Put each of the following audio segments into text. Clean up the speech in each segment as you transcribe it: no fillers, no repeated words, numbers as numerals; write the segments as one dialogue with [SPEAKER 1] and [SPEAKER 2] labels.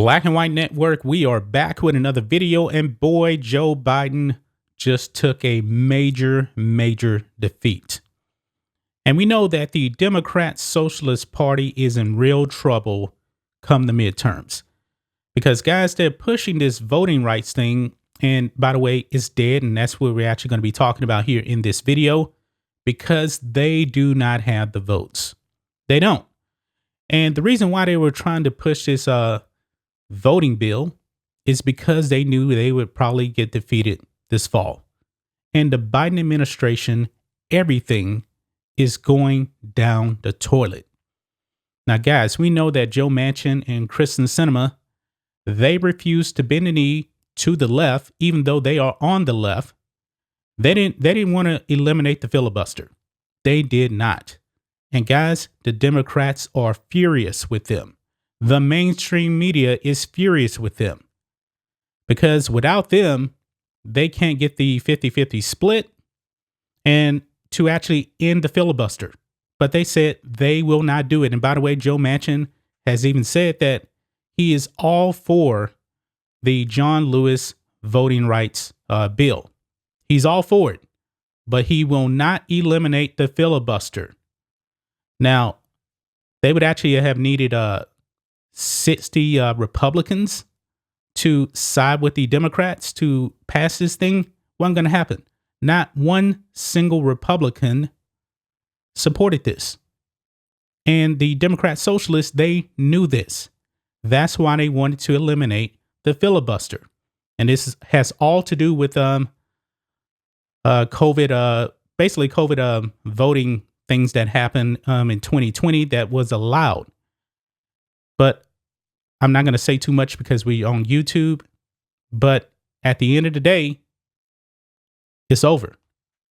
[SPEAKER 1] Black and White Network, we are back with another video, and boy, Joe Biden just took a major defeat. And we know that the Democrat Socialist Party is in real trouble come the midterms. Because guys, they're pushing this voting rights thing, and by the way, it's dead, and that's what we're actually going to be talking about here in this video, because they do not have the votes. They don't. And the reason why they were trying to push this voting bill is because they knew they would probably get defeated this fall. And the Biden administration, everything is going down the toilet. Now, guys, we know that Joe Manchin and Kristen Sinema, they refused to bend the knee to the left, even though they are on the left. They didn't want to eliminate the filibuster. They did not. And guys, the Democrats are furious with them. The mainstream media is furious with them because without them, they can't get the 50-50 split and to actually end the filibuster. But they said they will not do it. And by the way, Joe Manchin has even said that he is all for the John Lewis voting rights bill. He's all for it, but he will not eliminate the filibuster. Now, they would actually have needed 60 Republicans to side with the Democrats to pass this thing. Wasn't going to happen. Not one single Republican supported this. And the Democrat Socialists, they knew this. That's why they wanted to eliminate the filibuster. And this has all to do with COVID, basically COVID voting things that happened in 2020 that was allowed. But I'm not going to say too much because we're on YouTube. But at the end of the day, it's over.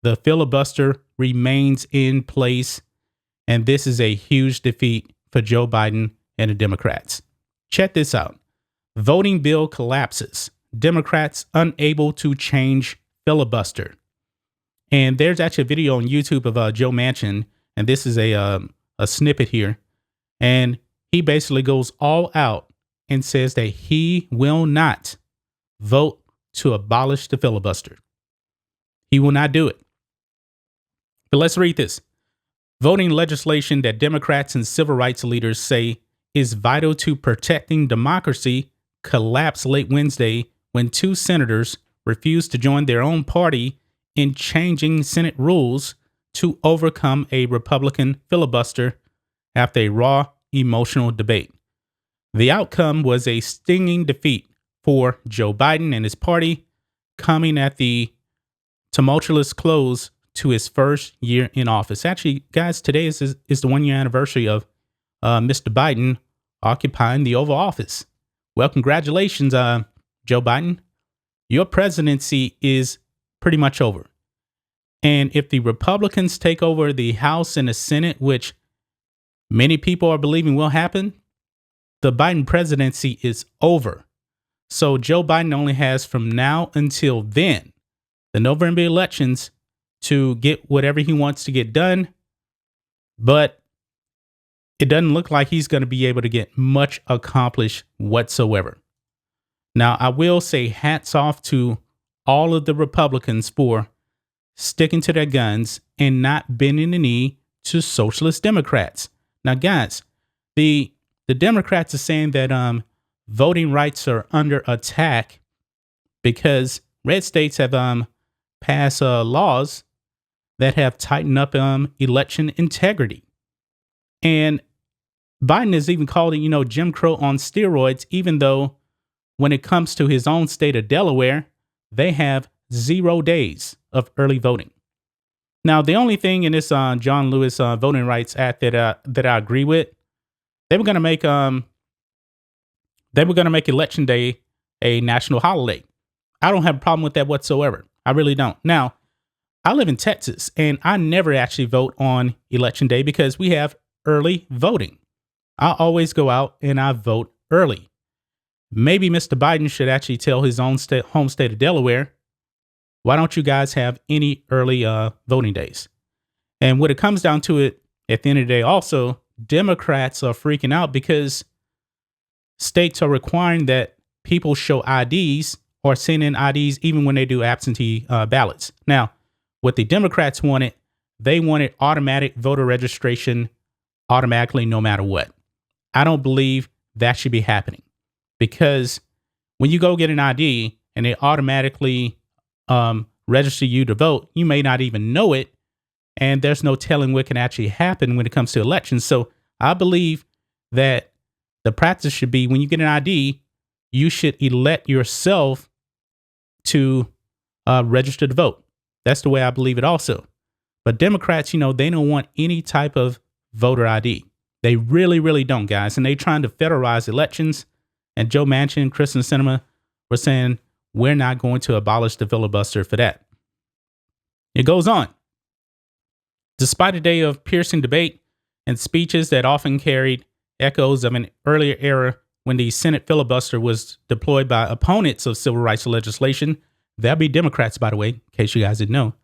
[SPEAKER 1] The filibuster remains in place. And this is a huge defeat for Joe Biden and the Democrats. Check this out. Voting bill collapses. Democrats unable to change filibuster. And there's actually a video on YouTube of Joe Manchin, and this is a snippet here. And he basically goes all out and says that he will not vote to abolish the filibuster. He will not do it. But let's read this. Voting legislation that Democrats and civil rights leaders say is vital to protecting democracy collapsed late Wednesday when two senators refused to join their own party in changing Senate rules to overcome a Republican filibuster after a raw, emotional debate. The outcome was a stinging defeat for Joe Biden and his party, coming at the tumultuous close to his first year in office. Actually, guys, today is the 1 year anniversary of Mr. Biden occupying the Oval Office. Well, congratulations, Joe Biden. Your presidency is pretty much over. And if the Republicans take over the House and the Senate, which many people are believing will happen, the Biden presidency is over. So Joe Biden only has from now until then, the November elections, to get whatever he wants to get done. But it doesn't look like he's going to be able to get much accomplished whatsoever. Now, I will say hats off to all of the Republicans for sticking to their guns and not bending the knee to socialist Democrats. Now, guys, the Democrats are saying that voting rights are under attack because red states have passed laws that have tightened up election integrity. And Biden has even called it, Jim Crow on steroids, even though when it comes to his own state of Delaware, they have 0 days of early voting. Now, the only thing in this John Lewis Voting Rights Act that I agree with, they were going to make Election Day a national holiday. I don't have a problem with that whatsoever. I really don't. Now, I live in Texas, and I never actually vote on Election Day because we have early voting. I always go out and I vote early. Maybe Mr. Biden should actually tell his own home state of Delaware, why don't you guys have any early voting days? And when it comes down to it, at the end of the day, also, Democrats are freaking out because states are requiring that people show IDs or send in IDs even when they do absentee ballots. Now, what the Democrats wanted, they wanted automatic voter registration automatically no matter what. I don't believe that should be happening, because when you go get an ID and they automatically register you to vote, you may not even know it. And there's no telling what can actually happen when it comes to elections. So I believe that the practice should be, when you get an ID, you should elect yourself to register to vote. That's the way I believe it also. But Democrats, they don't want any type of voter ID. They really, really don't, guys. And they're trying to federalize elections. And Joe Manchin, Kristen Sinema were saying, we're not going to abolish the filibuster for that. It goes on. Despite a day of piercing debate and speeches that often carried echoes of an earlier era when the Senate filibuster was deployed by opponents of civil rights legislation, that'd be Democrats, by the way, in case you guys didn't know,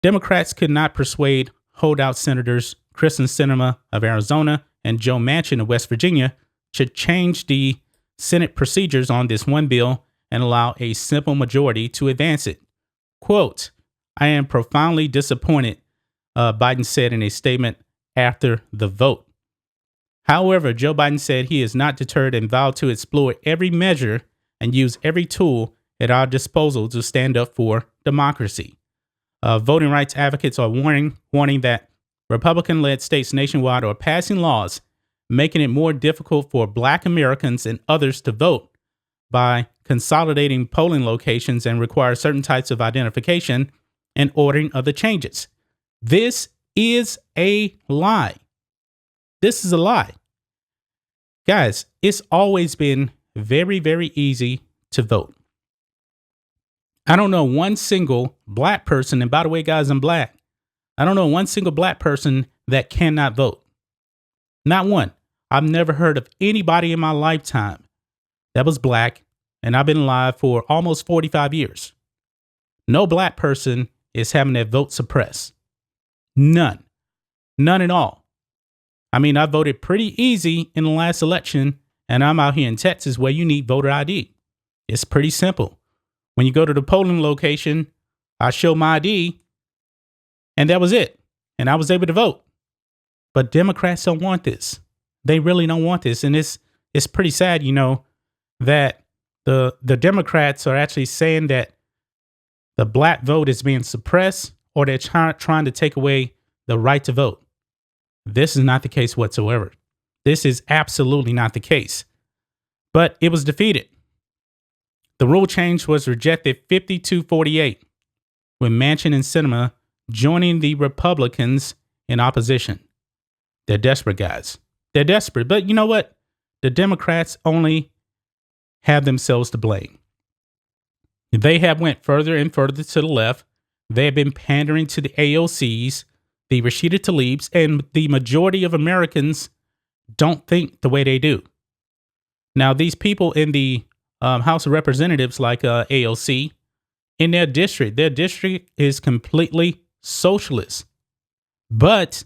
[SPEAKER 1] Democrats could not persuade holdout senators Kristen Sinema of Arizona and Joe Manchin of West Virginia to change the Senate procedures on this one bill and allow a simple majority to advance it. Quote, "I am profoundly disappointed," Biden said in a statement after the vote. However, Joe Biden said he is not deterred and vowed to explore every measure and use every tool at our disposal to stand up for democracy. Voting rights advocates are warning that Republican-led states nationwide are passing laws making it more difficult for Black Americans and others to vote by consolidating polling locations and require certain types of identification and ordering other changes. This is a lie. This is a lie. Guys, it's always been very, very easy to vote. I don't know one single Black person, and by the way, guys, I'm Black. I don't know one single Black person that cannot vote. Not one. I've never heard of anybody in my lifetime that was Black, and I've been alive for almost 45 years. No Black person is having their vote suppressed. None. None at all. I mean, I voted pretty easy in the last election, and I'm out here in Texas where you need voter ID. It's pretty simple. When you go to the polling location, I show my ID, and that was it. And I was able to vote. But Democrats don't want this. They really don't want this. And it's pretty sad, that the Democrats are actually saying that the Black vote is being suppressed, or they're trying to take away the right to vote. This is not the case whatsoever. This is absolutely not the case. But it was defeated. The rule change was rejected 52-48, with Manchin and Sinema joining the Republicans in opposition. They're desperate, guys. They're desperate. But you know what? The Democrats only have themselves to blame. They have went further and further to the left. They have been pandering to the AOCs, the Rashida Tlaibs, and the majority of Americans don't think the way they do. Now, these people in the House of Representatives, like AOC, in their district is completely socialist. But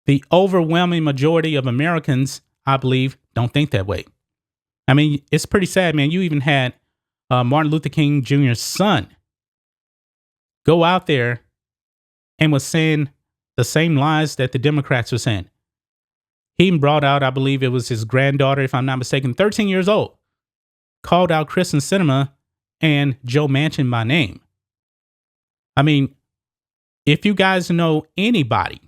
[SPEAKER 1] the overwhelming majority of Americans, I believe, don't think that way. I mean, it's pretty sad, man. You even had Martin Luther King Jr.'s son go out there and was saying the same lies that the Democrats were saying. He even brought out, I believe it was his granddaughter, if I'm not mistaken, 13 years old, called out Kristen Sinema and Joe Manchin by name. I mean, if you guys know anybody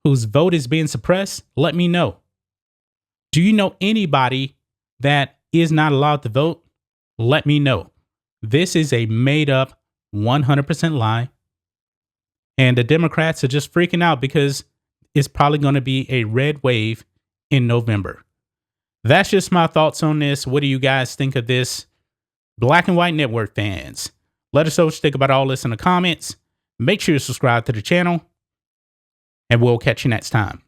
[SPEAKER 1] whose vote is being suppressed, let me know. Do you know anybody that is not allowed to vote? Let me know. This is a made up 100% lie. And the Democrats are just freaking out because it's probably going to be a red wave in November. That's just my thoughts on this. What do you guys think of this? Black and White Network fans, let us know what you think about all this in the comments. Make sure you subscribe to the channel, and we'll catch you next time.